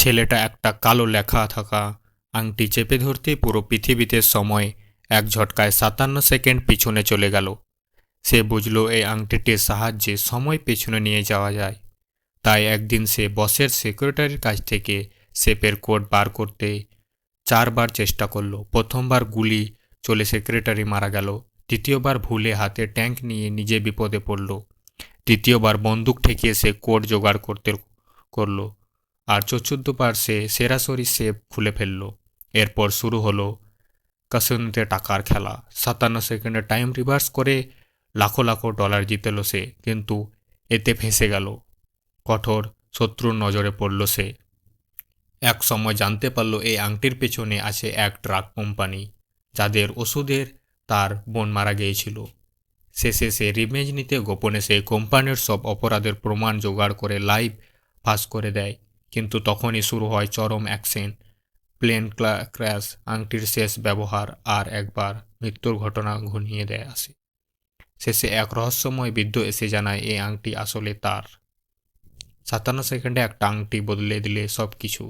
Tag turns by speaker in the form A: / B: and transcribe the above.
A: ছেলেটা একটা কালো লেখা থাকা আংটি চেপে ধরতেই পুরো পৃথিবীতে সময় এক ঝটকায় 57 সেকেন্ড পিছনে চলে গেল। সে বুঝল এই আংটিটির সাহায্যে সময় পেছনে নিয়ে যাওয়া যায়। তাই একদিন সে বসের সেক্রেটারির কাছ থেকে শেপের কোড বার করতে 4বার চেষ্টা করলো। প্রথমবার গুলি চলে সেক্রেটারি মারা গেল। দ্বিতীয়বার ভুলে হাতে ট্যাঙ্ক নিয়ে নিজে বিপদে পড়ল। তৃতীয়বার বন্দুক ঠেকিয়ে সে কোড জোগাড় করলো। আর চতুর্থবার সে সরাসরি শেপ খুলে ফেলল। এরপর শুরু হলো কাসিনোতে টাকার খেলা। 57 সেকেন্ডে টাইম রিভার্স করে লাখো লাখো ডলার জিতল সে, কিন্তু এতে ফেঁসে গেল। কঠোর শত্রুর নজরে পড়ল সে। এক সময় জানতে পারল এই আংটির পেছনে আছে এক ড্রাগ কোম্পানি, যাদের ওষুধের তার বোন মারা গিয়েছিল। শেষে সে রিভেঞ্জ নিতে গোপনে সেই কোম্পানির সব অপরাধের প্রমাণ জোগাড় করে লাইভ ফাঁস করে দেয়। কিন্তু তখনই শুরু হয় চরম অ্যাকশন। প্লেন ক্র্যাশ, আংটির শেষ ব্যবহার, আর একবার মৃত্যুর ঘটনা ঘনিয়ে দেয় আসে। শেষে এক রহস্যময় বৃদ্ধ এসে জানায় এই আংটি আসলে তার। 57 সেকেন্ডে একটা আংটি বদলে দিলে সব কিছু।